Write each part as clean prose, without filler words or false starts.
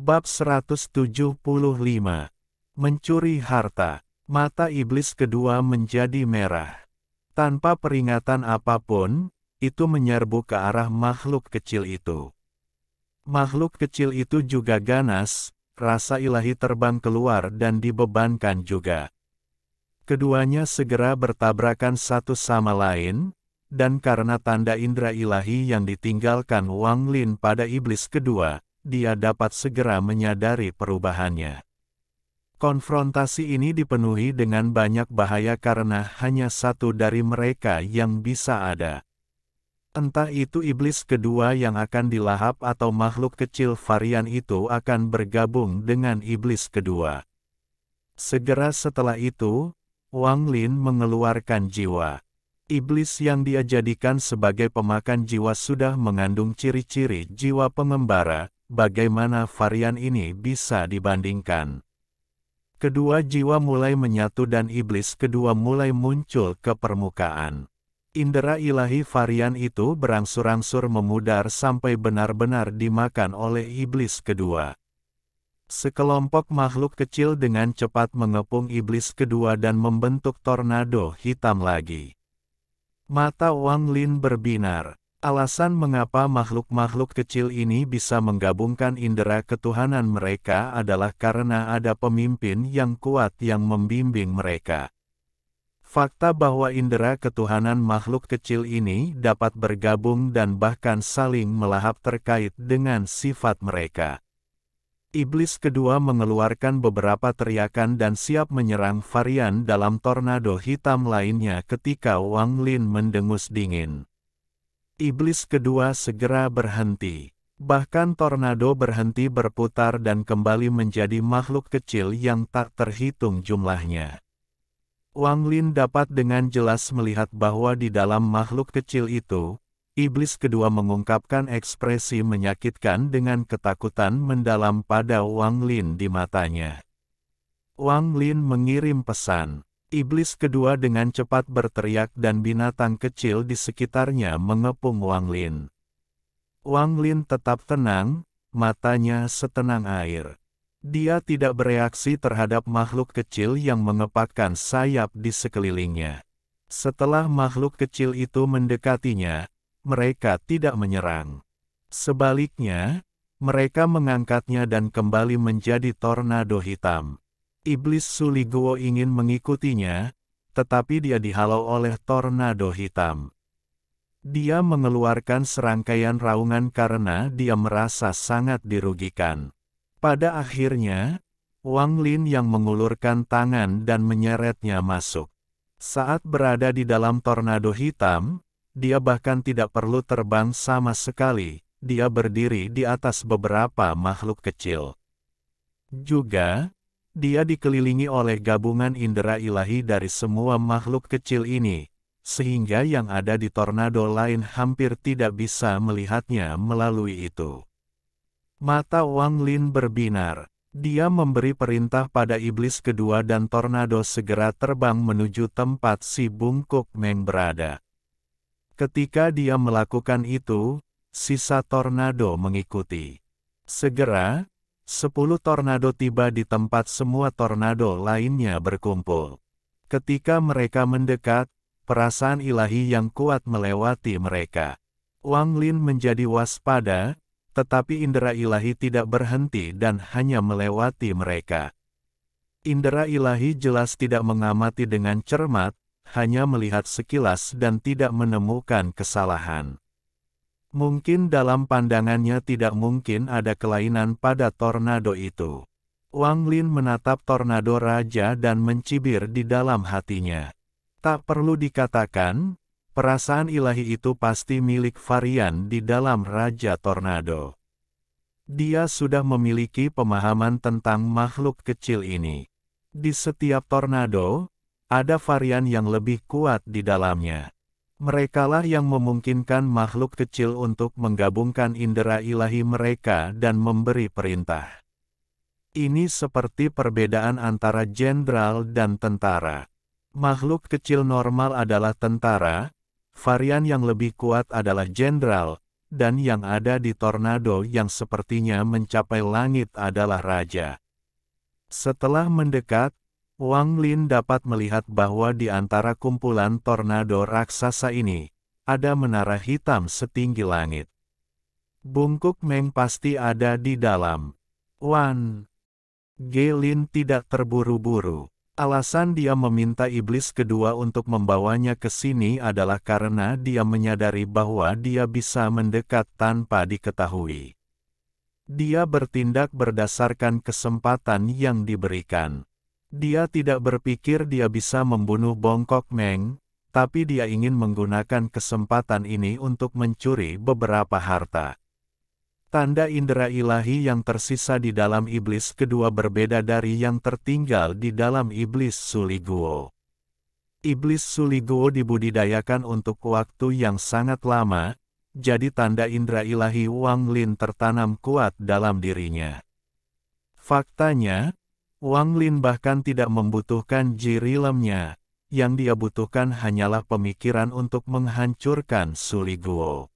Bab 175. Mencuri harta. Mata iblis kedua menjadi merah. Tanpa peringatan apapun, itu menyerbu ke arah makhluk kecil itu. Makhluk kecil itu juga ganas, rasa ilahi terbang keluar dan dibebankan juga. Keduanya segera bertabrakan satu sama lain, dan karena tanda indera ilahi yang ditinggalkan Wang Lin pada iblis kedua, dia dapat segera menyadari perubahannya. Konfrontasi ini dipenuhi dengan banyak bahaya karena hanya satu dari mereka yang bisa ada. Entah itu iblis kedua yang akan dilahap atau makhluk kecil varian itu akan bergabung dengan iblis kedua. Segera setelah itu, Wang Lin mengeluarkan jiwa. Iblis yang dia jadikan sebagai pemakan jiwa sudah mengandung ciri-ciri jiwa pengembara. Bagaimana varian ini bisa dibandingkan? Kedua jiwa mulai menyatu dan iblis kedua mulai muncul ke permukaan. Indera ilahi varian itu berangsur-angsur memudar sampai benar-benar dimakan oleh iblis kedua. Sekelompok makhluk kecil dengan cepat mengepung iblis kedua dan membentuk tornado hitam lagi. Mata Wang Lin berbinar. Alasan mengapa makhluk-makhluk kecil ini bisa menggabungkan indera ketuhanan mereka adalah karena ada pemimpin yang kuat yang membimbing mereka. Fakta bahwa indera ketuhanan makhluk kecil ini dapat bergabung dan bahkan saling melahap terkait dengan sifat mereka. Iblis kedua mengeluarkan beberapa teriakan dan siap menyerang varian dalam tornado hitam lainnya ketika Wang Lin mendengus dingin. Iblis kedua segera berhenti. Bahkan tornado berhenti berputar dan kembali menjadi makhluk kecil yang tak terhitung jumlahnya. Wang Lin dapat dengan jelas melihat bahwa di dalam makhluk kecil itu, iblis kedua mengungkapkan ekspresi menyakitkan dengan ketakutan mendalam pada Wang Lin di matanya. Wang Lin mengirim pesan. Iblis kedua dengan cepat berteriak dan binatang kecil di sekitarnya mengepung Wang Lin. Wang Lin tetap tenang, matanya setenang air. Dia tidak bereaksi terhadap makhluk kecil yang mengepakkan sayap di sekelilingnya. Setelah makhluk kecil itu mendekatinya, mereka tidak menyerang. Sebaliknya, mereka mengangkatnya dan kembali menjadi tornado hitam. Iblis Suligo ingin mengikutinya, tetapi dia dihalau oleh tornado hitam. Dia mengeluarkan serangkaian raungan karena dia merasa sangat dirugikan. Pada akhirnya, Wang Lin yang mengulurkan tangan dan menyeretnya masuk. Saat berada di dalam tornado hitam, dia bahkan tidak perlu terbang sama sekali, dia berdiri di atas beberapa makhluk kecil. Juga, dia dikelilingi oleh gabungan indera ilahi dari semua makhluk kecil ini, sehingga yang ada di tornado lain hampir tidak bisa melihatnya melalui itu. Mata Wang Lin berbinar. Dia memberi perintah pada iblis kedua dan tornado segera terbang menuju tempat si bungkuk Meng berada. Ketika dia melakukan itu, sisa tornado mengikuti. Segera, 10 tornado tiba di tempat semua tornado lainnya berkumpul. Ketika mereka mendekat, perasaan ilahi yang kuat melewati mereka. Wang Lin menjadi waspada, tetapi indera ilahi tidak berhenti dan hanya melewati mereka. Indera ilahi jelas tidak mengamati dengan cermat, hanya melihat sekilas dan tidak menemukan kesalahan. Mungkin dalam pandangannya tidak mungkin ada kelainan pada tornado itu. Wang Lin menatap tornado raja dan mencibir di dalam hatinya. Tak perlu dikatakan, perasaan ilahi itu pasti milik varian di dalam Raja Tornado. Dia sudah memiliki pemahaman tentang makhluk kecil ini. Di setiap tornado, ada varian yang lebih kuat di dalamnya. Merekalah yang memungkinkan makhluk kecil untuk menggabungkan indera ilahi mereka dan memberi perintah. Ini seperti perbedaan antara jenderal dan tentara. Makhluk kecil normal adalah tentara, varian yang lebih kuat adalah jenderal, dan yang ada di tornado yang sepertinya mencapai langit adalah raja. Setelah mendekat, Wang Lin dapat melihat bahwa di antara kumpulan tornado raksasa ini, ada menara hitam setinggi langit. Bungkuk Meng pasti ada di dalam. Wan Gelin tidak terburu-buru. Alasan dia meminta iblis kedua untuk membawanya ke sini adalah karena dia menyadari bahwa dia bisa mendekat tanpa diketahui. Dia bertindak berdasarkan kesempatan yang diberikan. Dia tidak berpikir dia bisa membunuh Bongkok Meng, tapi dia ingin menggunakan kesempatan ini untuk mencuri beberapa harta. Tanda indera ilahi yang tersisa di dalam iblis kedua berbeda dari yang tertinggal di dalam iblis Suliguo. Iblis Suliguo dibudidayakan untuk waktu yang sangat lama, jadi tanda indera ilahi Wang Lin tertanam kuat dalam dirinya. Faktanya, Wang Lin bahkan tidak membutuhkan Jirilemnya, yang dia butuhkan hanyalah pemikiran untuk menghancurkan Suliguo.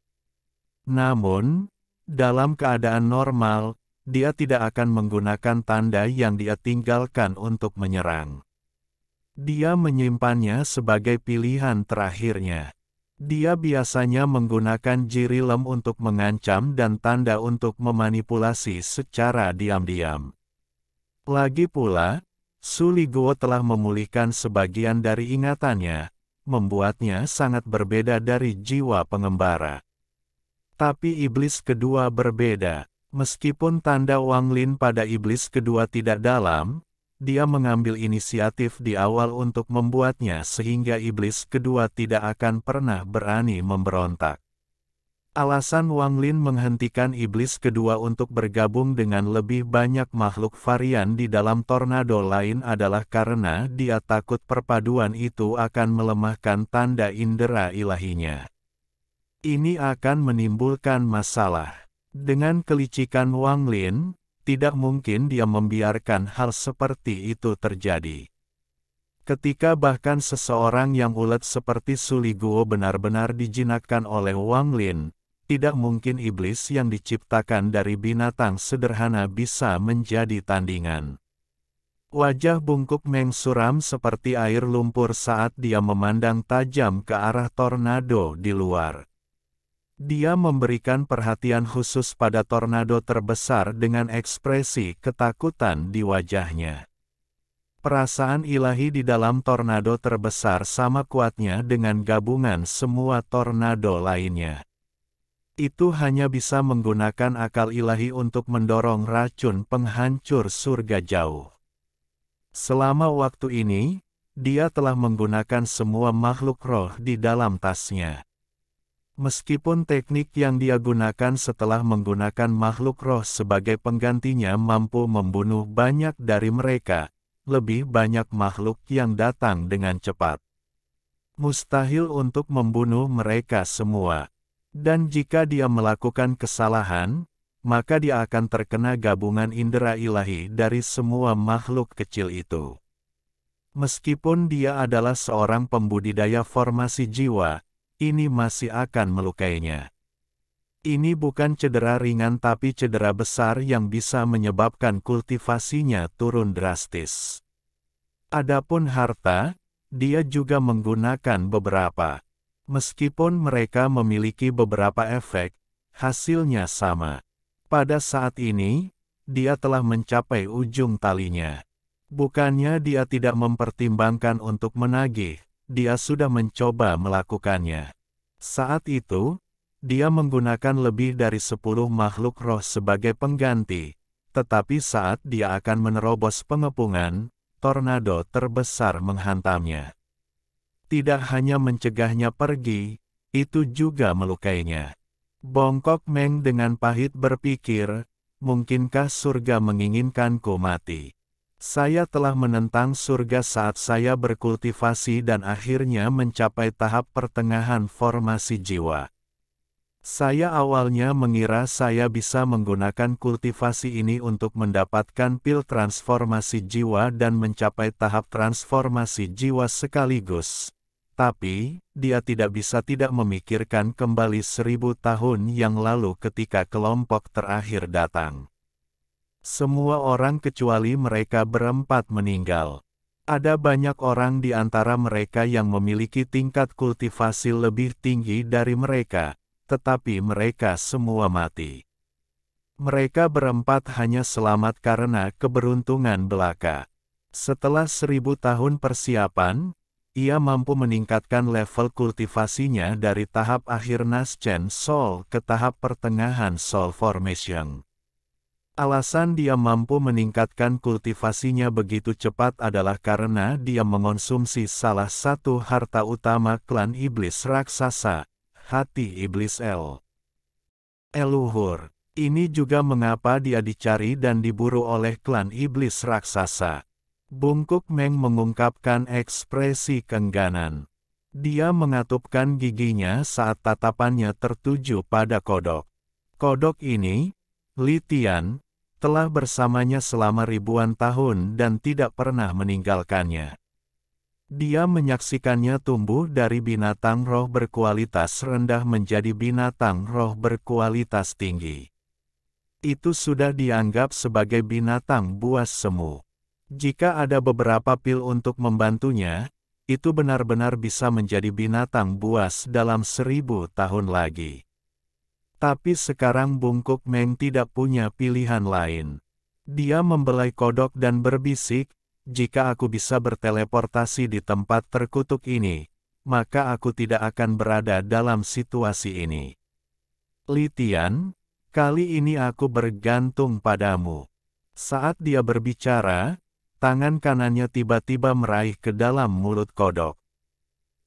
Namun, dalam keadaan normal, dia tidak akan menggunakan tanda yang dia tinggalkan untuk menyerang. Dia menyimpannya sebagai pilihan terakhirnya. Dia biasanya menggunakan Jirilem untuk mengancam dan tanda untuk memanipulasi secara diam-diam. Lagi pula, Suliguo telah memulihkan sebagian dari ingatannya, membuatnya sangat berbeda dari jiwa pengembara. Tapi iblis kedua berbeda. Meskipun tanda Wang Lin pada iblis kedua tidak dalam, dia mengambil inisiatif di awal untuk membuatnya sehingga iblis kedua tidak akan pernah berani memberontak. Alasan Wang Lin menghentikan iblis kedua untuk bergabung dengan lebih banyak makhluk varian di dalam tornado lain adalah karena dia takut perpaduan itu akan melemahkan tanda indera ilahinya. Ini akan menimbulkan masalah. Dengan kelicikan Wang Lin, tidak mungkin dia membiarkan hal seperti itu terjadi. Ketika bahkan seseorang yang ulet seperti Suliguo benar-benar dijinakkan oleh Wang Lin, tidak mungkin iblis yang diciptakan dari binatang sederhana bisa menjadi tandingan. Wajah Bungkuk Meng suram seperti air lumpur saat dia memandang tajam ke arah tornado di luar. Dia memberikan perhatian khusus pada tornado terbesar dengan ekspresi ketakutan di wajahnya. Perasaan ilahi di dalam tornado terbesar sama kuatnya dengan gabungan semua tornado lainnya. Itu hanya bisa menggunakan akal ilahi untuk mendorong racun penghancur surga jauh. Selama waktu ini, dia telah menggunakan semua makhluk roh di dalam tasnya. Meskipun teknik yang dia gunakan setelah menggunakan makhluk roh sebagai penggantinya mampu membunuh banyak dari mereka, lebih banyak makhluk yang datang dengan cepat. Mustahil untuk membunuh mereka semua. Dan jika dia melakukan kesalahan, maka dia akan terkena gabungan indera ilahi dari semua makhluk kecil itu. Meskipun dia adalah seorang pembudidaya formasi jiwa, ini masih akan melukainya. Ini bukan cedera ringan tapi cedera besar yang bisa menyebabkan kultivasinya turun drastis. Adapun harta, dia juga menggunakan beberapa. Meskipun mereka memiliki beberapa efek, hasilnya sama. Pada saat ini, dia telah mencapai ujung talinya. Bukannya dia tidak mempertimbangkan untuk menagih, dia sudah mencoba melakukannya. Saat itu, dia menggunakan lebih dari 10 makhluk roh sebagai pengganti, tetapi saat dia akan menerobos pengepungan, tornado terbesar menghantamnya. Tidak hanya mencegahnya pergi, itu juga melukainya. Bongkok Meng dengan pahit berpikir, mungkinkah surga menginginkanku mati? Saya telah menentang surga saat saya berkultivasi dan akhirnya mencapai tahap pertengahan formasi jiwa. Saya awalnya mengira saya bisa menggunakan kultivasi ini untuk mendapatkan pil transformasi jiwa dan mencapai tahap transformasi jiwa sekaligus. Tapi, dia tidak bisa tidak memikirkan kembali 1000 tahun yang lalu ketika kelompok terakhir datang. Semua orang kecuali mereka berempat meninggal. Ada banyak orang di antara mereka yang memiliki tingkat kultivasi lebih tinggi dari mereka, tetapi mereka semua mati. Mereka berempat hanya selamat karena keberuntungan belaka. Setelah 1000 tahun persiapan, ia mampu meningkatkan level kultivasinya dari tahap akhir Nascent Soul ke tahap pertengahan Soul Formation. Alasan dia mampu meningkatkan kultivasinya begitu cepat adalah karena dia mengonsumsi salah satu harta utama klan iblis raksasa, hati iblis leluhur. Ini juga mengapa dia dicari dan diburu oleh klan iblis raksasa. Bungkuk Meng mengungkapkan ekspresi keengganan. Dia mengatupkan giginya saat tatapannya tertuju pada kodok. Kodok ini, Li Tian, telah bersamanya selama ribuan tahun dan tidak pernah meninggalkannya. Dia menyaksikannya tumbuh dari binatang roh berkualitas rendah menjadi binatang roh berkualitas tinggi. Itu sudah dianggap sebagai binatang buas semu. Jika ada beberapa pil untuk membantunya, itu benar-benar bisa menjadi binatang buas dalam 1000 tahun lagi. Tapi sekarang Bungkuk Meng tidak punya pilihan lain. Dia membelai kodok dan berbisik, jika aku bisa berteleportasi di tempat terkutuk ini, maka aku tidak akan berada dalam situasi ini. Li Tian, kali ini aku bergantung padamu. Saat dia berbicara, tangan kanannya tiba-tiba meraih ke dalam mulut kodok.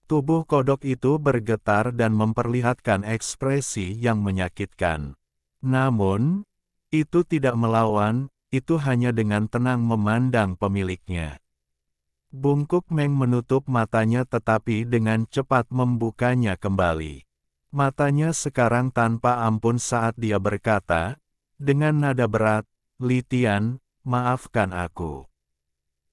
Tubuh kodok itu bergetar dan memperlihatkan ekspresi yang menyakitkan. Namun, itu tidak melawan, itu hanya dengan tenang memandang pemiliknya. Bungkuk Meng menutup matanya tetapi dengan cepat membukanya kembali. Matanya sekarang tanpa ampun saat dia berkata, dengan nada berat, Li Tian, maafkan aku.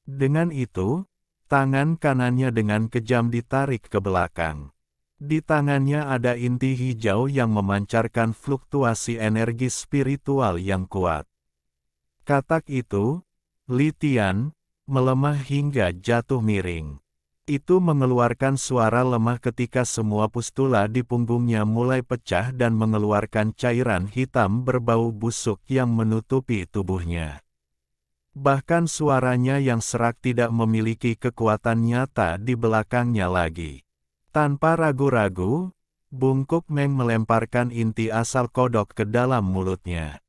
Dengan itu, tangan kanannya dengan kejam ditarik ke belakang. Di tangannya ada inti hijau yang memancarkan fluktuasi energi spiritual yang kuat. Katak itu, Li Tian, melemah hingga jatuh miring. Itu mengeluarkan suara lemah ketika semua pustula di punggungnya mulai pecah dan mengeluarkan cairan hitam berbau busuk yang menutupi tubuhnya. Bahkan suaranya yang serak tidak memiliki kekuatan nyata di belakangnya lagi. Tanpa ragu-ragu, Bungkuk Meng melemparkan inti asal kodok ke dalam mulutnya.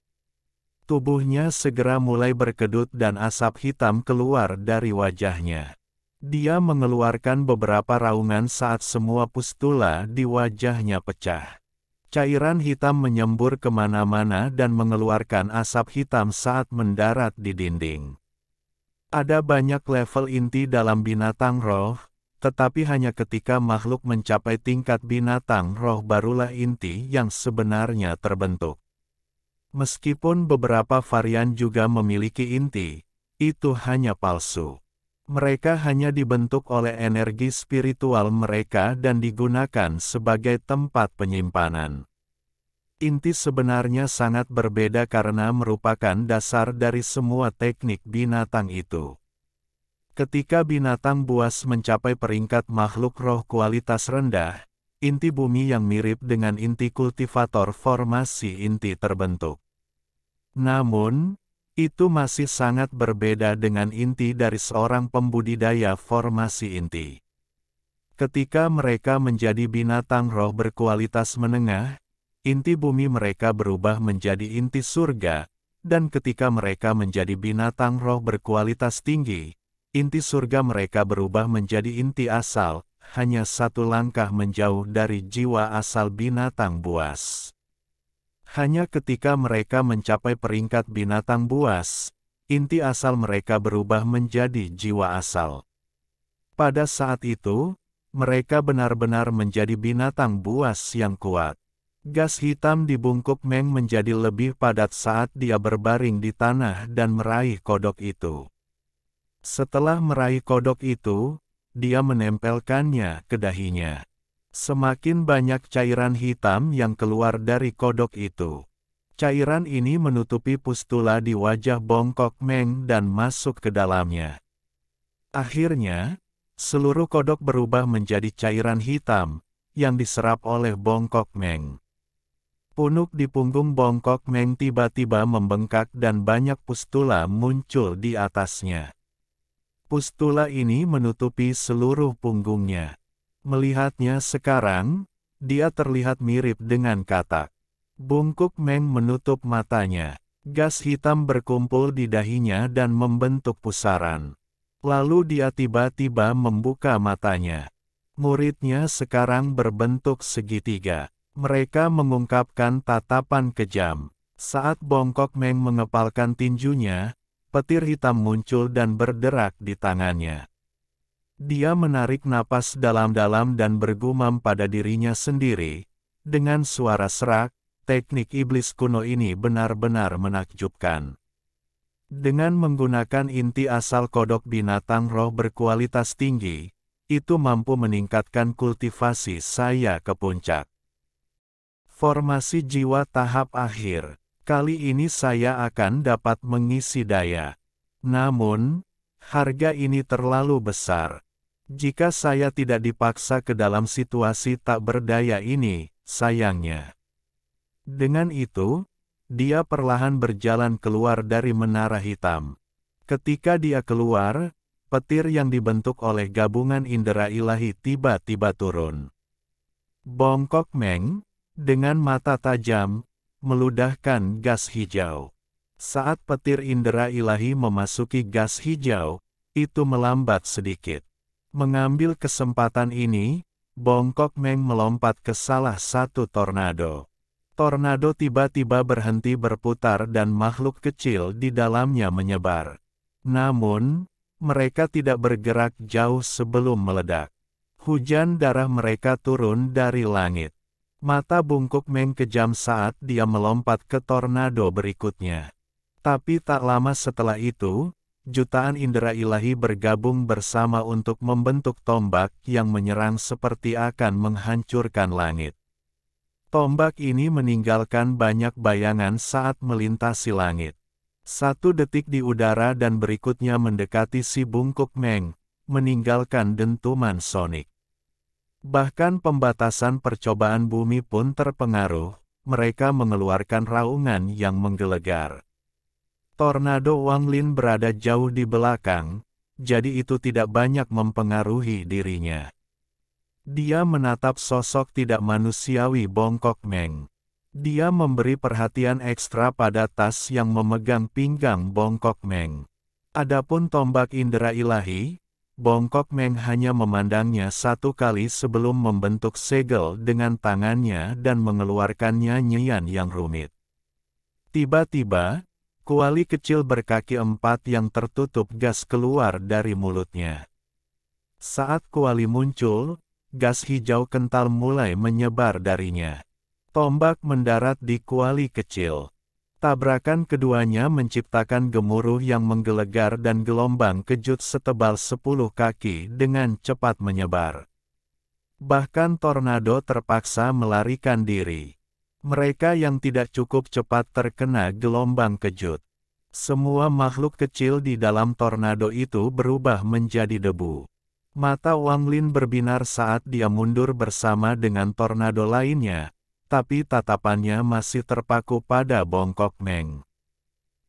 Tubuhnya segera mulai berkedut dan asap hitam keluar dari wajahnya. Dia mengeluarkan beberapa raungan saat semua pustula di wajahnya pecah. Cairan hitam menyembur kemana-mana dan mengeluarkan asap hitam saat mendarat di dinding. Ada banyak level inti dalam binatang roh, tetapi hanya ketika makhluk mencapai tingkat binatang roh barulah inti yang sebenarnya terbentuk. Meskipun beberapa varian juga memiliki inti, itu hanya palsu. Mereka hanya dibentuk oleh energi spiritual mereka dan digunakan sebagai tempat penyimpanan. Inti sebenarnya sangat berbeda karena merupakan dasar dari semua teknik binatang itu. Ketika binatang buas mencapai peringkat makhluk roh kualitas rendah, inti bumi yang mirip dengan inti kultivator formasi inti terbentuk. Namun, itu masih sangat berbeda dengan inti dari seorang pembudidaya formasi inti. Ketika mereka menjadi binatang roh berkualitas menengah, inti bumi mereka berubah menjadi inti surga, dan ketika mereka menjadi binatang roh berkualitas tinggi, inti surga mereka berubah menjadi inti asal, hanya satu langkah menjauh dari jiwa asal binatang buas. Hanya ketika mereka mencapai peringkat binatang buas, inti asal mereka berubah menjadi jiwa asal. Pada saat itu, mereka benar-benar menjadi binatang buas yang kuat. Gas hitam di Bungkuk Meng menjadi lebih padat saat dia berbaring di tanah dan meraih kodok itu. Setelah meraih kodok itu, dia menempelkannya ke dahinya. Semakin banyak cairan hitam yang keluar dari kodok itu. Cairan ini menutupi pustula di wajah Bongkok Meng dan masuk ke dalamnya. Akhirnya, seluruh kodok berubah menjadi cairan hitam, yang diserap oleh Bongkok Meng. Punuk di punggung Bongkok Meng tiba-tiba membengkak dan banyak pustula muncul di atasnya. Pustula ini menutupi seluruh punggungnya. Melihatnya sekarang, dia terlihat mirip dengan katak. Bongkok Meng menutup matanya. Gas hitam berkumpul di dahinya dan membentuk pusaran. Lalu dia tiba-tiba membuka matanya. Muridnya sekarang berbentuk segitiga. Mereka mengungkapkan tatapan kejam. Saat Bongkok Meng mengepalkan tinjunya, petir hitam muncul dan berderak di tangannya. Dia menarik napas dalam-dalam dan bergumam pada dirinya sendiri. Dengan suara serak, teknik iblis kuno ini benar-benar menakjubkan. Dengan menggunakan inti asal kodok binatang roh berkualitas tinggi, itu mampu meningkatkan kultivasi saya ke puncak. Formasi jiwa tahap akhir. Kali ini saya akan dapat mengisi daya. Namun, harga ini terlalu besar. Jika saya tidak dipaksa ke dalam situasi tak berdaya ini, sayangnya. Dengan itu, dia perlahan berjalan keluar dari menara hitam. Ketika dia keluar, petir yang dibentuk oleh gabungan indera ilahi tiba-tiba turun. Bongkok Meng, dengan mata tajam, meludahkan gas hijau. Saat petir indera ilahi memasuki gas hijau, itu melambat sedikit. Mengambil kesempatan ini, Bongkok Meng melompat ke salah satu tornado. Tornado tiba-tiba berhenti berputar dan makhluk kecil di dalamnya menyebar. Namun, mereka tidak bergerak jauh sebelum meledak. Hujan darah mereka turun dari langit. Mata Bongkok Meng kejam saat dia melompat ke tornado berikutnya. Tapi tak lama setelah itu, jutaan indera ilahi bergabung bersama untuk membentuk tombak yang menyerang seperti akan menghancurkan langit. Tombak ini meninggalkan banyak bayangan saat melintasi langit. 1 detik di udara dan berikutnya mendekati si Bongkok Meng, meninggalkan dentuman sonik. Bahkan pembatasan percobaan bumi pun terpengaruh, mereka mengeluarkan raungan yang menggelegar. Tornado Wanglin berada jauh di belakang, jadi itu tidak banyak mempengaruhi dirinya. Dia menatap sosok tidak manusiawi Bongkok Meng. Dia memberi perhatian ekstra pada tas yang memegang pinggang Bongkok Meng. Adapun tombak indera ilahi, Bongkok Meng hanya memandangnya 1 kali sebelum membentuk segel dengan tangannya dan mengeluarkannya nyanyian yang rumit. Tiba-tiba, kuali kecil berkaki 4 yang tertutup gas keluar dari mulutnya. Saat kuali muncul, gas hijau kental mulai menyebar darinya. Tombak mendarat di kuali kecil. Tabrakan keduanya menciptakan gemuruh yang menggelegar dan gelombang kejut setebal 10 kaki dengan cepat menyebar. Bahkan tornado terpaksa melarikan diri. Mereka yang tidak cukup cepat terkena gelombang kejut. Semua makhluk kecil di dalam tornado itu berubah menjadi debu. Mata Wanglin berbinar saat dia mundur bersama dengan tornado lainnya. Tapi tatapannya masih terpaku pada Bongkok Meng.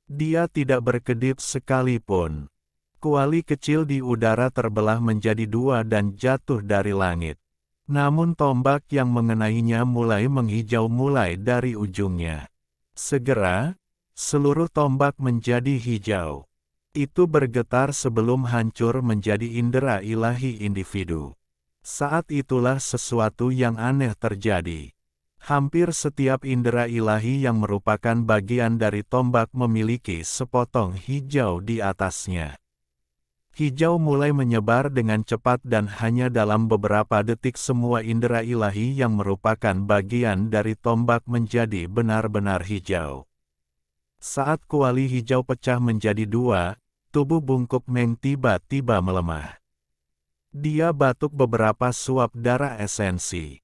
Dia tidak berkedip sekalipun. Kuali kecil di udara terbelah menjadi 2 dan jatuh dari langit. Namun tombak yang mengenainya mulai menghijau mulai dari ujungnya. Segera, seluruh tombak menjadi hijau. Itu bergetar sebelum hancur menjadi indera ilahi individu. Saat itulah sesuatu yang aneh terjadi. Hampir setiap indera ilahi yang merupakan bagian dari tombak memiliki sepotong hijau di atasnya. Hijau mulai menyebar dengan cepat dan hanya dalam beberapa detik semua indera ilahi yang merupakan bagian dari tombak menjadi benar-benar hijau. Saat kuali hijau pecah menjadi 2, tubuh Bongkok Meng tiba-tiba melemah. Dia batuk beberapa suap darah esensi.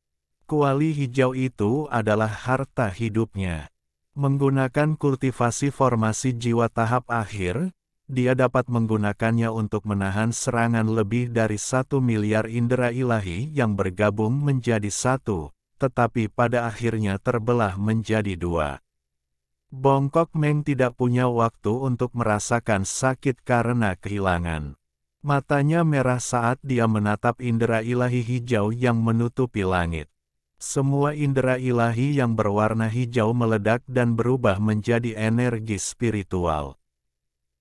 Kuali hijau itu adalah harta hidupnya. Menggunakan kultivasi formasi jiwa tahap akhir, dia dapat menggunakannya untuk menahan serangan lebih dari 1 miliar indera ilahi yang bergabung menjadi satu, tetapi pada akhirnya terbelah menjadi dua. Bongkok Meng tidak punya waktu untuk merasakan sakit karena kehilangan. Matanya merah saat dia menatap indera ilahi hijau yang menutupi langit. Semua indera ilahi yang berwarna hijau meledak dan berubah menjadi energi spiritual.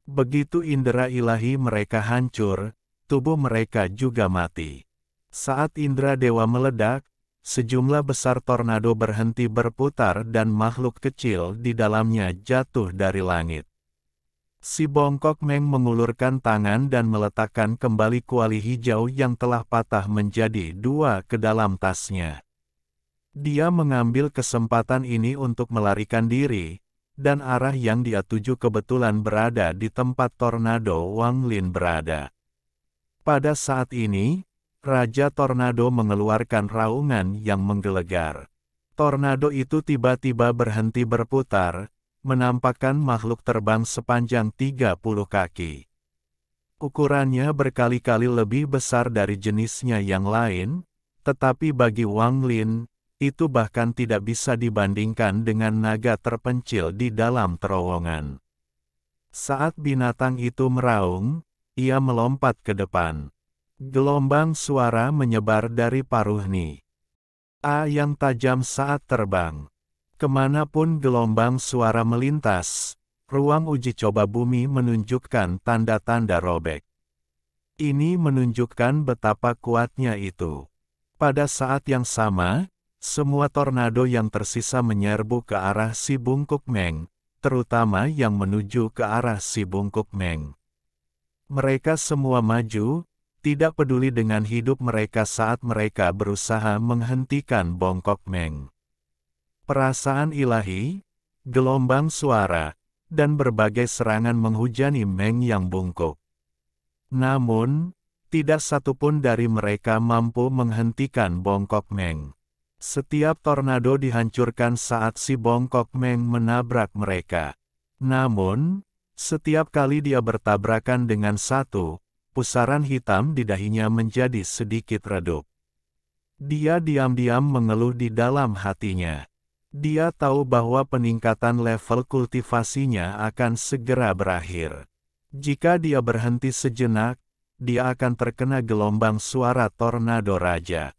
Begitu indera ilahi mereka hancur, tubuh mereka juga mati. Saat indera dewa meledak, sejumlah besar tornado berhenti berputar dan makhluk kecil di dalamnya jatuh dari langit. Si Bongkok Meng mengulurkan tangan dan meletakkan kembali kuali hijau yang telah patah menjadi dua ke dalam tasnya. Dia mengambil kesempatan ini untuk melarikan diri, dan arah yang dia tuju kebetulan berada di tempat tornado Wang Lin berada. Pada saat ini, Raja Tornado mengeluarkan raungan yang menggelegar. Tornado itu tiba-tiba berhenti berputar, menampakkan makhluk terbang sepanjang 30 kaki. Ukurannya berkali-kali lebih besar dari jenisnya yang lain, tetapi bagi Wang Lin, itu bahkan tidak bisa dibandingkan dengan naga terpencil di dalam terowongan. Saat binatang itu meraung, ia melompat ke depan. Gelombang suara menyebar dari paruh Ni A yang tajam saat terbang. Kemanapun gelombang suara melintas, ruang uji coba bumi menunjukkan tanda-tanda robek. Ini menunjukkan betapa kuatnya itu. Pada saat yang sama, semua tornado yang tersisa menyerbu ke arah si Bungkuk Meng, terutama yang menuju ke arah si Bungkuk Meng. Mereka semua maju, tidak peduli dengan hidup mereka saat mereka berusaha menghentikan Bongkok Meng. Perasaan ilahi, gelombang suara, dan berbagai serangan menghujani Meng yang bungkuk. Namun, tidak satupun dari mereka mampu menghentikan Bongkok Meng. Setiap tornado dihancurkan saat si Bongkok Meng menabrak mereka. Namun, setiap kali dia bertabrakan dengan satu, pusaran hitam di dahinya menjadi sedikit redup. Dia diam-diam mengeluh di dalam hatinya. Dia tahu bahwa peningkatan level kultivasinya akan segera berakhir. Jika dia berhenti sejenak, dia akan terkena gelombang suara tornado raja.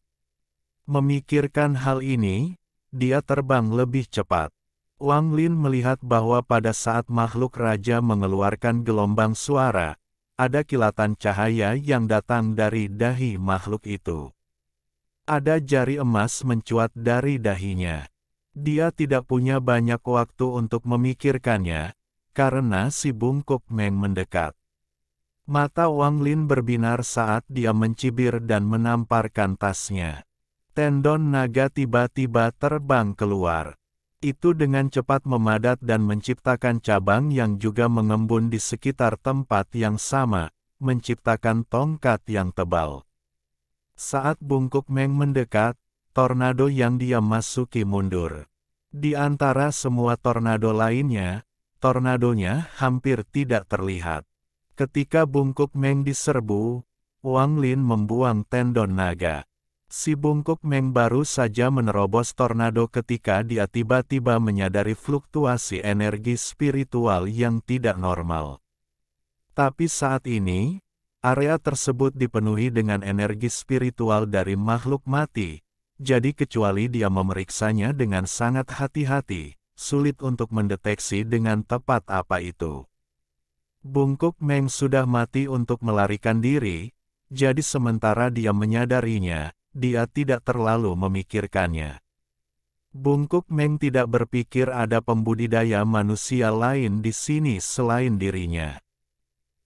Memikirkan hal ini, dia terbang lebih cepat. Wang Lin melihat bahwa pada saat makhluk raja mengeluarkan gelombang suara, ada kilatan cahaya yang datang dari dahi makhluk itu. Ada jari emas mencuat dari dahinya. Dia tidak punya banyak waktu untuk memikirkannya, karena si Bungkuk Meng mendekat. Mata Wang Lin berbinar saat dia mencibir dan menamparkan tasnya. Tendon naga tiba-tiba terbang keluar. Itu dengan cepat memadat dan menciptakan cabang yang juga mengembun di sekitar tempat yang sama, menciptakan tongkat yang tebal. Saat Bungkuk Meng mendekat, tornado yang dia masuki mundur. Di antara semua tornado lainnya, tornadonya hampir tidak terlihat. Ketika Bungkuk Meng diserbu, Wang Lin membuang tendon naga. Si Bungkuk Meng baru saja menerobos tornado ketika dia tiba-tiba menyadari fluktuasi energi spiritual yang tidak normal. Tapi saat ini, area tersebut dipenuhi dengan energi spiritual dari makhluk mati. Jadi kecuali dia memeriksanya dengan sangat hati-hati, sulit untuk mendeteksi dengan tepat apa itu. Bungkuk Meng sudah mati untuk melarikan diri, jadi sementara dia menyadarinya, dia tidak terlalu memikirkannya. Bungkuk Meng tidak berpikir ada pembudidaya manusia lain di sini selain dirinya.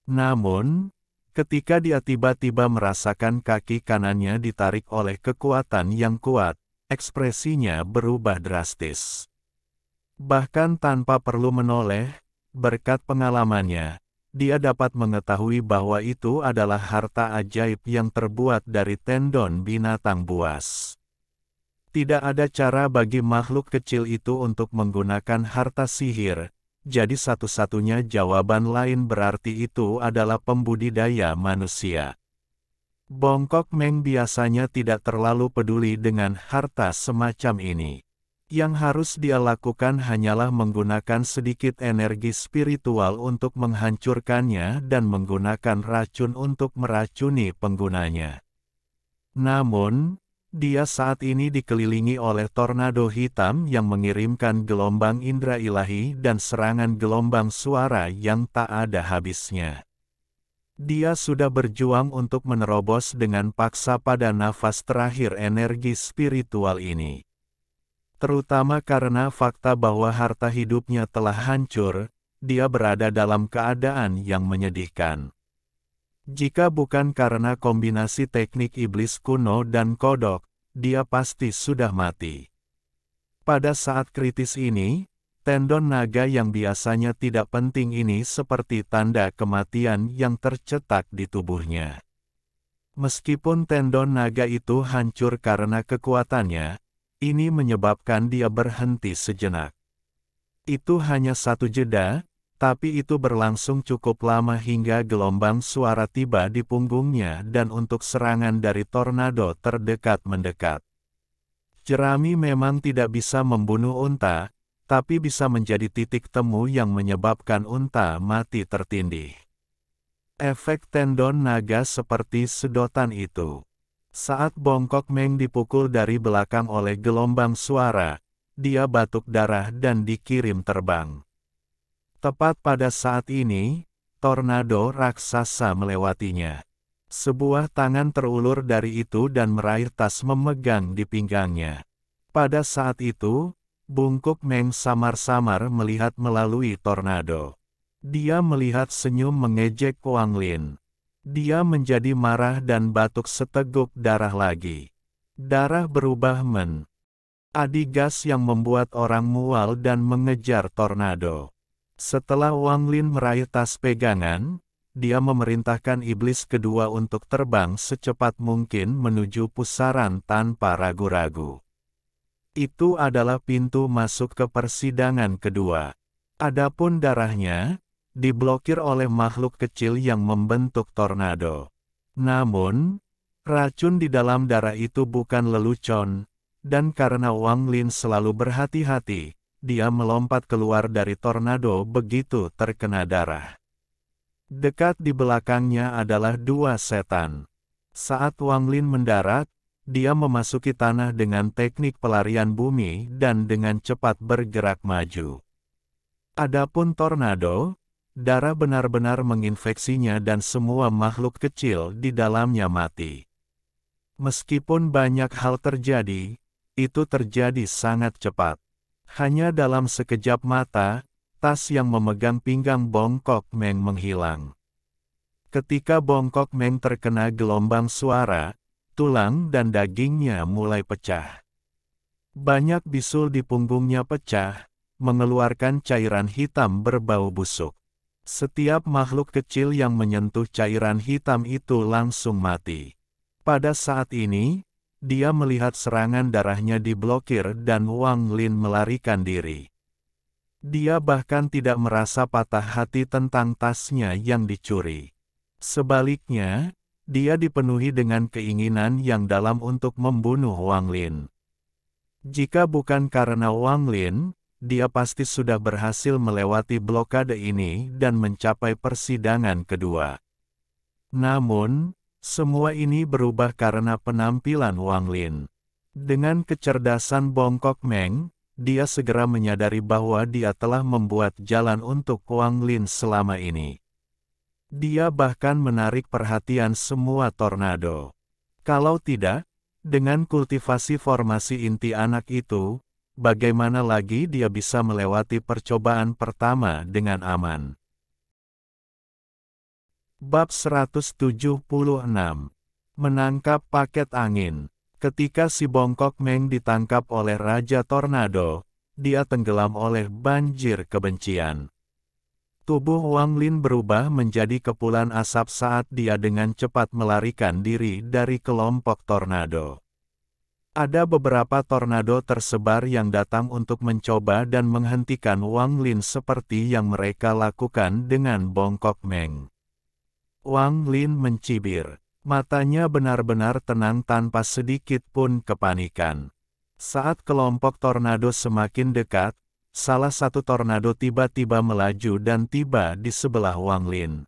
Namun, ketika dia tiba-tiba merasakan kaki kanannya ditarik oleh kekuatan yang kuat, ekspresinya berubah drastis. Bahkan tanpa perlu menoleh, berkat pengalamannya, dia dapat mengetahui bahwa itu adalah harta ajaib yang terbuat dari tendon binatang buas. Tidak ada cara bagi makhluk kecil itu untuk menggunakan harta sihir, jadi satu-satunya jawaban lain berarti itu adalah pembudidaya manusia. Bongkok Meng biasanya tidak terlalu peduli dengan harta semacam ini. Yang harus dia lakukan hanyalah menggunakan sedikit energi spiritual untuk menghancurkannya dan menggunakan racun untuk meracuni penggunanya. Namun, dia saat ini dikelilingi oleh tornado hitam yang mengirimkan gelombang indera ilahi dan serangan gelombang suara yang tak ada habisnya. Dia sudah berjuang untuk menerobos dengan paksa pada nafas terakhir energi spiritual ini. Terutama karena fakta bahwa harta hidupnya telah hancur, dia berada dalam keadaan yang menyedihkan. Jika bukan karena kombinasi teknik iblis kuno dan kodok, dia pasti sudah mati. Pada saat kritis ini, tendon naga yang biasanya tidak penting ini seperti tanda kematian yang tercetak di tubuhnya. Meskipun tendon naga itu hancur karena kekuatannya, ini menyebabkan dia berhenti sejenak. Itu hanya satu jeda, tapi itu berlangsung cukup lama hingga gelombang suara tiba di punggungnya dan untuk serangan dari tornado terdekat mendekat. Jerami memang tidak bisa membunuh unta, tapi bisa menjadi titik temu yang menyebabkan unta mati tertindih. Efek tendon naga seperti sedotan itu. Saat Bongkok Meng dipukul dari belakang oleh gelombang suara, dia batuk darah dan dikirim terbang. Tepat pada saat ini, tornado raksasa melewatinya. Sebuah tangan terulur dari itu dan meraih tas memegang di pinggangnya. Pada saat itu, Bongkok Meng samar-samar melihat melalui tornado. Dia melihat senyum mengejek Wang Lin. Dia menjadi marah dan batuk seteguk darah lagi. Darah berubah menjadi gas yang membuat orang mual dan mengejar tornado. Setelah Wang Lin meraih tas pegangan, dia memerintahkan iblis kedua untuk terbang secepat mungkin menuju pusaran tanpa ragu-ragu. Itu adalah pintu masuk ke persidangan kedua. Adapun darahnya, diblokir oleh makhluk kecil yang membentuk tornado. Namun, racun di dalam darah itu bukan lelucon, dan karena Wang Lin selalu berhati-hati, dia melompat keluar dari tornado begitu terkena darah. Dekat di belakangnya adalah dua setan. Saat Wang Lin mendarat, dia memasuki tanah dengan teknik pelarian bumi dan dengan cepat bergerak maju. Adapun tornado, darah benar-benar menginfeksinya dan semua makhluk kecil di dalamnya mati. Meskipun banyak hal terjadi, itu terjadi sangat cepat. Hanya dalam sekejap mata, tas yang memegang pinggang Bongkok Meng menghilang. Ketika Bongkok Meng terkena gelombang suara, tulang dan dagingnya mulai pecah. Banyak bisul di punggungnya pecah, mengeluarkan cairan hitam berbau busuk. Setiap makhluk kecil yang menyentuh cairan hitam itu langsung mati. Pada saat ini, dia melihat serangan darahnya diblokir dan Wang Lin melarikan diri. Dia bahkan tidak merasa patah hati tentang tasnya yang dicuri. Sebaliknya, dia dipenuhi dengan keinginan yang dalam untuk membunuh Wang Lin. Jika bukan karena Wang Lin, dia pasti sudah berhasil melewati blokade ini dan mencapai persidangan kedua. Namun, semua ini berubah karena penampilan Wang Lin. Dengan kecerdasan Bongkok Meng, dia segera menyadari bahwa dia telah membuat jalan untuk Wang Lin selama ini. Dia bahkan menarik perhatian semua tornado. Kalau tidak, dengan kultivasi formasi inti anak itu, bagaimana lagi dia bisa melewati percobaan pertama dengan aman? Bab 176. Menangkap paket angin. Ketika si Bongkok Meng ditangkap oleh Raja Tornado, dia tenggelam oleh banjir kebencian. Tubuh Wang Lin berubah menjadi kepulan asap saat dia dengan cepat melarikan diri dari kelompok tornado. Ada beberapa tornado tersebar yang datang untuk mencoba dan menghentikan Wang Lin seperti yang mereka lakukan dengan Bongkok Meng. Wang Lin mencibir. Matanya benar-benar tenang tanpa sedikit pun kepanikan. Saat kelompok tornado semakin dekat, salah satu tornado tiba-tiba melaju dan tiba di sebelah Wang Lin.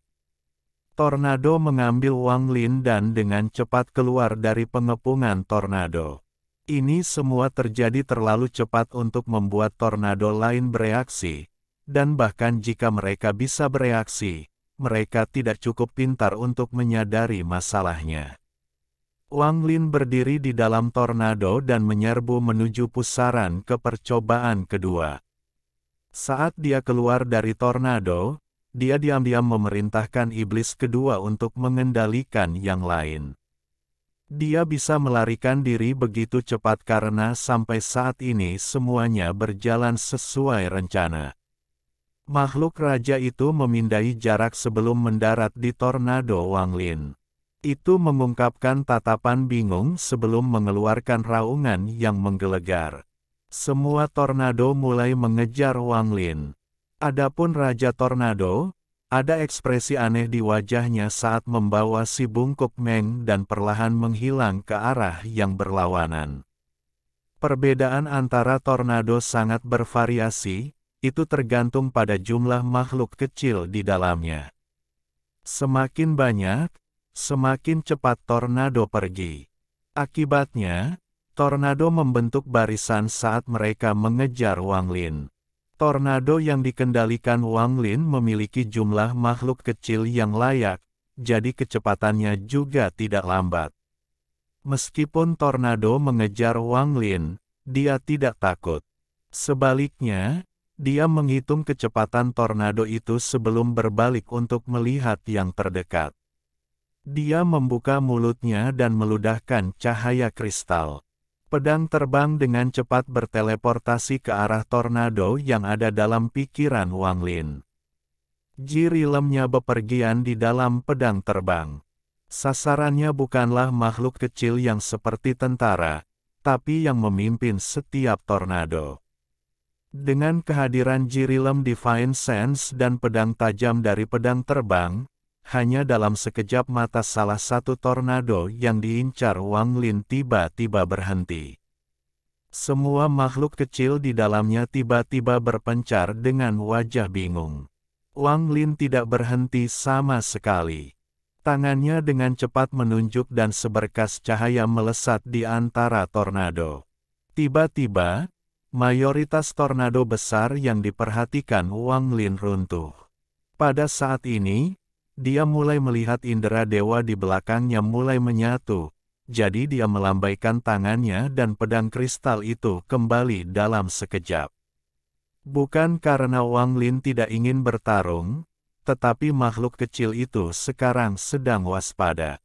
Tornado mengambil Wang Lin dan dengan cepat keluar dari pengepungan tornado. Ini semua terjadi terlalu cepat untuk membuat tornado lain bereaksi, dan bahkan jika mereka bisa bereaksi, mereka tidak cukup pintar untuk menyadari masalahnya. Wang Lin berdiri di dalam tornado dan menyerbu menuju pusaran ke percobaan kedua. Saat dia keluar dari tornado, dia diam-diam memerintahkan iblis kedua untuk mengendalikan yang lain. Dia bisa melarikan diri begitu cepat karena sampai saat ini semuanya berjalan sesuai rencana. Makhluk raja itu memindai jarak sebelum mendarat di tornado Wang Lin. Itu mengungkapkan tatapan bingung sebelum mengeluarkan raungan yang menggelegar. Semua tornado mulai mengejar Wang Lin. Adapun Raja Tornado, ada ekspresi aneh di wajahnya saat membawa si Bongkok Meng dan perlahan menghilang ke arah yang berlawanan. Perbedaan antara tornado sangat bervariasi, itu tergantung pada jumlah makhluk kecil di dalamnya. Semakin banyak, semakin cepat tornado pergi. Akibatnya, tornado membentuk barisan saat mereka mengejar Wang Lin. Tornado yang dikendalikan Wang Lin memiliki jumlah makhluk kecil yang layak, jadi kecepatannya juga tidak lambat. Meskipun tornado mengejar Wang Lin, dia tidak takut. Sebaliknya, dia menghitung kecepatan tornado itu sebelum berbalik untuk melihat yang terdekat. Dia membuka mulutnya dan meludahkan cahaya kristal. Pedang terbang dengan cepat berteleportasi ke arah tornado yang ada dalam pikiran Wang Lin. Jirilemnya bepergian di dalam pedang terbang. Sasarannya bukanlah makhluk kecil yang seperti tentara, tapi yang memimpin setiap tornado. Dengan kehadiran Jirilem Divine Sense dan pedang tajam dari pedang terbang, hanya dalam sekejap mata salah satu tornado yang diincar Wang Lin tiba-tiba berhenti. Semua makhluk kecil di dalamnya tiba-tiba berpencar dengan wajah bingung. Wang Lin tidak berhenti sama sekali. Tangannya dengan cepat menunjuk dan seberkas cahaya melesat di antara tornado. Tiba-tiba, mayoritas tornado besar yang diperhatikan Wang Lin runtuh. Pada saat ini, dia mulai melihat indera dewa di belakangnya mulai menyatu, jadi dia melambaikan tangannya dan pedang kristal itu kembali dalam sekejap. Bukan karena Wang Lin tidak ingin bertarung, tetapi makhluk kecil itu sekarang sedang waspada.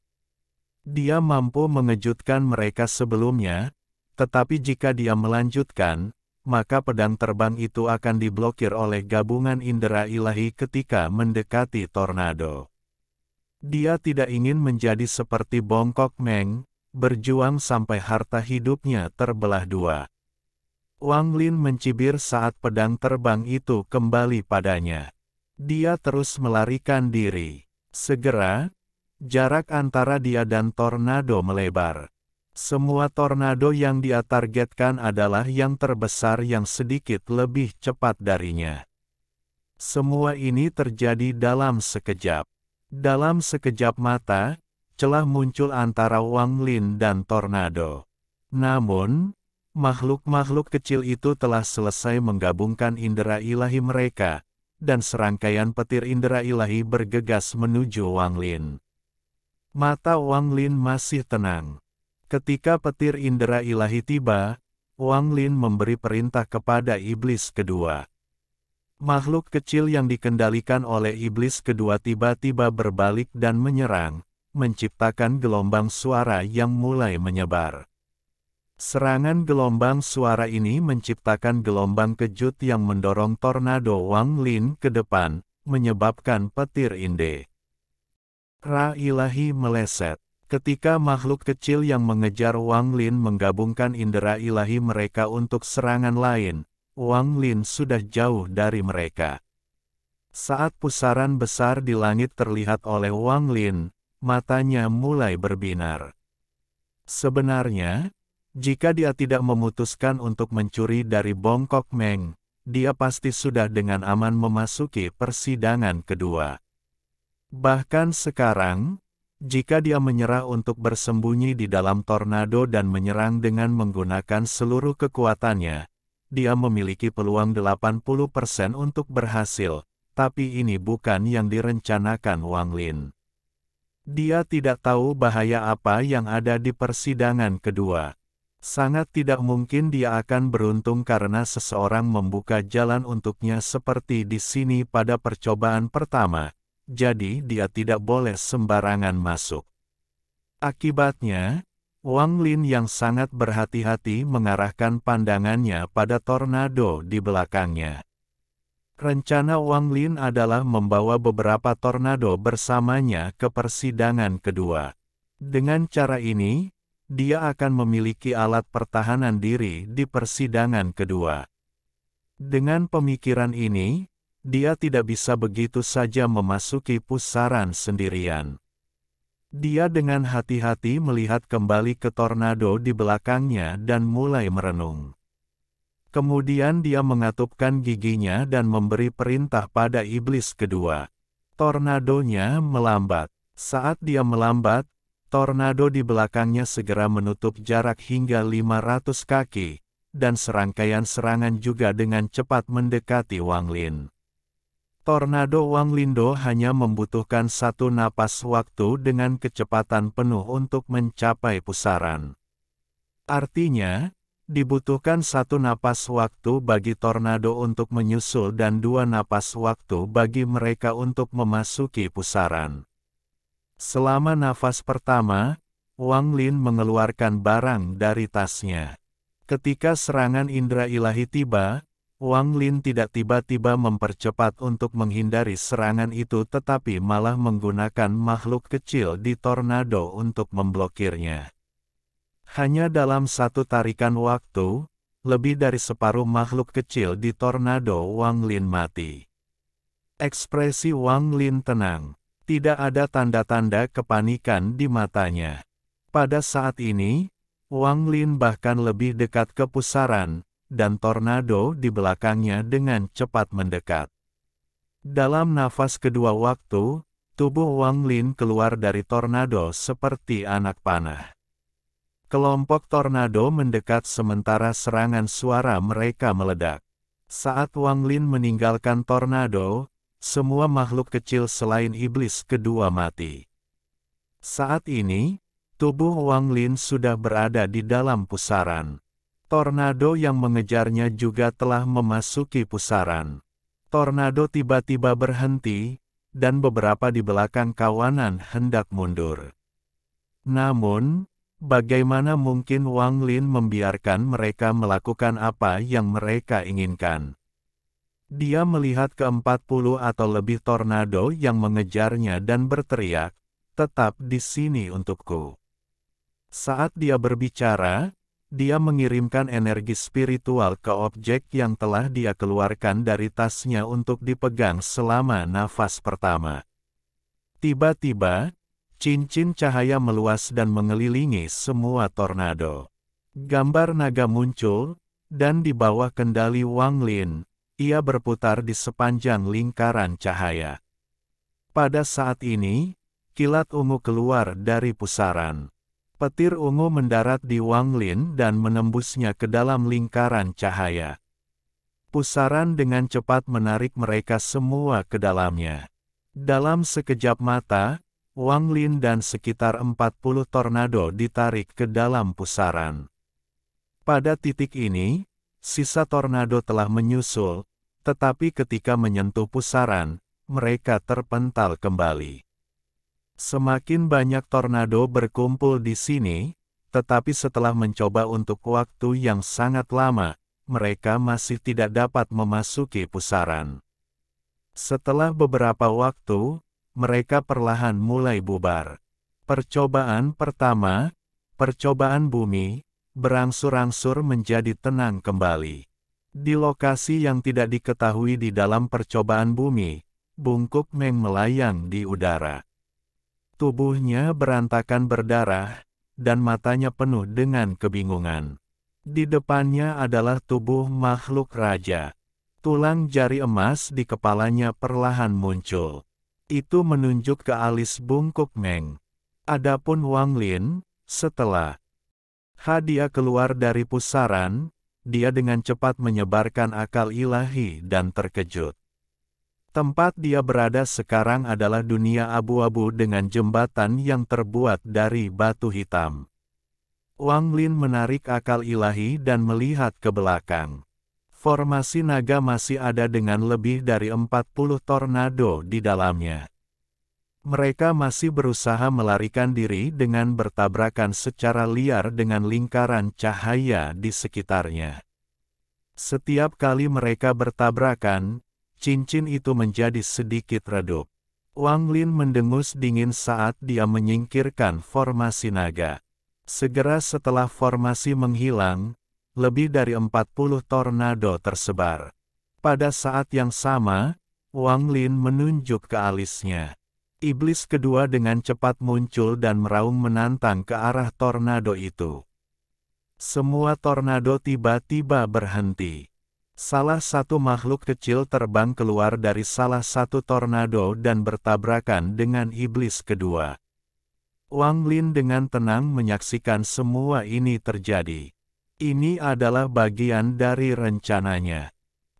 Dia mampu mengejutkan mereka sebelumnya, tetapi jika dia melanjutkan, maka pedang terbang itu akan diblokir oleh gabungan indera ilahi ketika mendekati tornado. Dia tidak ingin menjadi seperti Bongkok Meng, berjuang sampai harta hidupnya terbelah dua. Wang Lin mencibir saat pedang terbang itu kembali padanya. Dia terus melarikan diri. Segera, jarak antara dia dan tornado melebar. Semua tornado yang dia targetkan adalah yang terbesar yang sedikit lebih cepat darinya. Semua ini terjadi dalam sekejap. Dalam sekejap mata, celah muncul antara Wang Lin dan tornado. Namun, makhluk-makhluk kecil itu telah selesai menggabungkan indera ilahi mereka, dan serangkaian petir indera ilahi bergegas menuju Wang Lin. Mata Wang Lin masih tenang. Ketika petir indera ilahi tiba, Wang Lin memberi perintah kepada iblis kedua. Makhluk kecil yang dikendalikan oleh iblis kedua tiba-tiba berbalik dan menyerang, menciptakan gelombang suara yang mulai menyebar. Serangan gelombang suara ini menciptakan gelombang kejut yang mendorong tornado Wang Lin ke depan, menyebabkan petir Inde. Ra ilahi meleset. Ketika makhluk kecil yang mengejar Wang Lin menggabungkan indera ilahi mereka untuk serangan lain, Wang Lin sudah jauh dari mereka. Saat pusaran besar di langit terlihat oleh Wang Lin, matanya mulai berbinar. Sebenarnya, jika dia tidak memutuskan untuk mencuri dari Bongkok Meng, dia pasti sudah dengan aman memasuki persidangan kedua. Bahkan sekarang, jika dia menyerah untuk bersembunyi di dalam tornado dan menyerang dengan menggunakan seluruh kekuatannya, dia memiliki peluang 80% untuk berhasil, tapi ini bukan yang direncanakan Wang Lin. Dia tidak tahu bahaya apa yang ada di persidangan kedua. Sangat tidak mungkin dia akan beruntung karena seseorang membuka jalan untuknya seperti di sini pada percobaan pertama, jadi dia tidak boleh sembarangan masuk. Akibatnya, Wang Lin yang sangat berhati-hati mengarahkan pandangannya pada tornado di belakangnya. Rencana Wang Lin adalah membawa beberapa tornado bersamanya ke persidangan kedua. Dengan cara ini, dia akan memiliki alat pertahanan diri di persidangan kedua. Dengan pemikiran ini, dia tidak bisa begitu saja memasuki pusaran sendirian. Dia dengan hati-hati melihat kembali ke tornado di belakangnya dan mulai merenung. Kemudian dia mengatupkan giginya dan memberi perintah pada iblis kedua. Tornadonya melambat. Saat dia melambat, tornado di belakangnya segera menutup jarak hingga 500 kaki, dan serangkaian serangan juga dengan cepat mendekati Wang Lin. Tornado Wang Lindo hanya membutuhkan satu napas waktu dengan kecepatan penuh untuk mencapai pusaran. Artinya, dibutuhkan satu napas waktu bagi tornado untuk menyusul dan dua napas waktu bagi mereka untuk memasuki pusaran. Selama nafas pertama, Wang Lin mengeluarkan barang dari tasnya. Ketika serangan indera ilahi tiba, Wang Lin tidak tiba-tiba mempercepat untuk menghindari serangan itu tetapi malah menggunakan makhluk kecil di tornado untuk memblokirnya. Hanya dalam satu tarikan waktu, lebih dari separuh makhluk kecil di tornado Wang Lin mati. Ekspresi Wang Lin tenang. Tidak ada tanda-tanda kepanikan di matanya. Pada saat ini, Wang Lin bahkan lebih dekat ke pusaran, dan tornado di belakangnya dengan cepat mendekat. Dalam nafas kedua waktu, tubuh Wang Lin keluar dari tornado seperti anak panah. Kelompok tornado mendekat sementara serangan suara mereka meledak. Saat Wang Lin meninggalkan tornado, semua makhluk kecil selain iblis kedua mati. Saat ini, tubuh Wang Lin sudah berada di dalam pusaran. Tornado yang mengejarnya juga telah memasuki pusaran. Tornado tiba-tiba berhenti, dan beberapa di belakang kawanan hendak mundur. Namun, bagaimana mungkin Wang Lin membiarkan mereka melakukan apa yang mereka inginkan? Dia melihat ke-40 atau lebih tornado yang mengejarnya dan berteriak, "Tetap di sini untukku." Saat dia berbicara, dia mengirimkan energi spiritual ke objek yang telah dia keluarkan dari tasnya untuk dipegang selama nafas pertama. Tiba-tiba, cincin cahaya meluas dan mengelilingi semua tornado. Gambar naga muncul, dan di bawah kendali Wang Lin, ia berputar di sepanjang lingkaran cahaya. Pada saat ini, kilat ungu keluar dari pusaran. Petir ungu mendarat di Wang Lin dan menembusnya ke dalam lingkaran cahaya. Pusaran dengan cepat menarik mereka semua ke dalamnya. Dalam sekejap mata, Wang Lin dan sekitar 40 tornado ditarik ke dalam pusaran. Pada titik ini, sisa tornado telah menyusul, tetapi ketika menyentuh pusaran, mereka terpental kembali. Semakin banyak tornado berkumpul di sini, tetapi setelah mencoba untuk waktu yang sangat lama, mereka masih tidak dapat memasuki pusaran. Setelah beberapa waktu, mereka perlahan mulai bubar. Percobaan pertama, percobaan bumi, berangsur-angsur menjadi tenang kembali. Di lokasi yang tidak diketahui di dalam percobaan bumi, bungkuk Meng melayang di udara. Tubuhnya berantakan berdarah, dan matanya penuh dengan kebingungan. Di depannya adalah tubuh makhluk raja. Tulang jari emas di kepalanya perlahan muncul. Itu menunjuk ke alis bungkuk Meng. Adapun Wang Lin, setelah dia keluar dari pusaran, dia dengan cepat menyebarkan akal ilahi dan terkejut. Tempat dia berada sekarang adalah dunia abu-abu dengan jembatan yang terbuat dari batu hitam. Wang Lin menarik akal ilahi dan melihat ke belakang. Formasi naga masih ada dengan lebih dari 40 tornado di dalamnya. Mereka masih berusaha melarikan diri dengan bertabrakan secara liar dengan lingkaran cahaya di sekitarnya. Setiap kali mereka bertabrakan, cincin itu menjadi sedikit redup. Wang Lin mendengus dingin saat dia menyingkirkan formasi naga. Segera setelah formasi menghilang, lebih dari 40 tornado tersebar. Pada saat yang sama, Wang Lin menunjuk ke alisnya. Iblis kedua dengan cepat muncul dan meraung menantang ke arah tornado itu. Semua tornado tiba-tiba berhenti. Salah satu makhluk kecil terbang keluar dari salah satu tornado dan bertabrakan dengan iblis kedua. Wang Lin dengan tenang menyaksikan semua ini terjadi. Ini adalah bagian dari rencananya.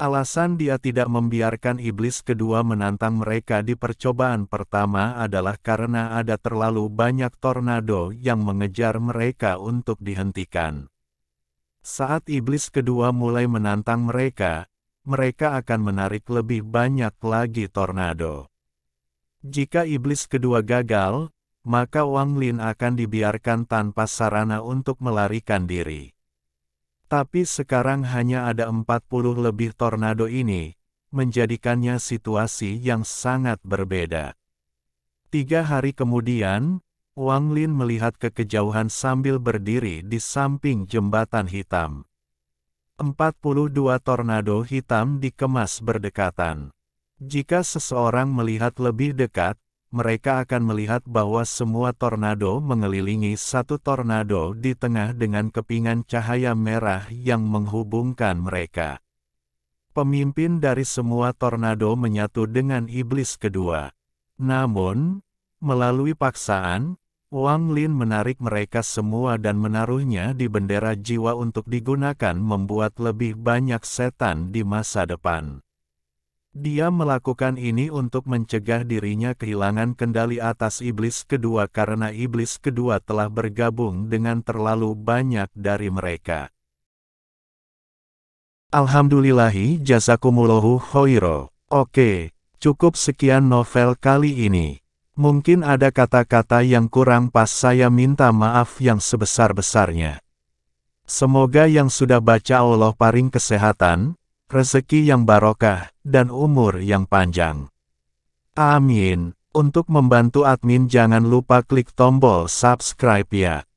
Alasan dia tidak membiarkan iblis kedua menantang mereka di percobaan pertama adalah karena ada terlalu banyak tornado yang mengejar mereka untuk dihentikan. Saat iblis kedua mulai menantang mereka, mereka akan menarik lebih banyak lagi tornado. Jika iblis kedua gagal, maka Wang Lin akan dibiarkan tanpa sarana untuk melarikan diri. Tapi sekarang hanya ada 40 lebih tornado ini, menjadikannya situasi yang sangat berbeda. 3 hari kemudian, Wang Lin melihat ke kejauhan sambil berdiri di samping jembatan hitam. 42 tornado hitam dikemas berdekatan. Jika seseorang melihat lebih dekat, mereka akan melihat bahwa semua tornado mengelilingi satu tornado di tengah dengan kepingan cahaya merah yang menghubungkan mereka. Pemimpin dari semua tornado menyatu dengan iblis kedua. Namun, melalui paksaan, Wang Lin menarik mereka semua dan menaruhnya di bendera jiwa untuk digunakan membuat lebih banyak setan di masa depan. Dia melakukan ini untuk mencegah dirinya kehilangan kendali atas iblis kedua karena iblis kedua telah bergabung dengan terlalu banyak dari mereka. Alhamdulillahi jazakumullahu khairo. Oke, cukup sekian novel kali ini. Mungkin ada kata-kata yang kurang pas, saya minta maaf yang sebesar-besarnya. Semoga yang sudah baca Allah paring kesehatan, rezeki yang barokah, dan umur yang panjang. Amin. Untuk membantu admin jangan lupa klik tombol subscribe ya.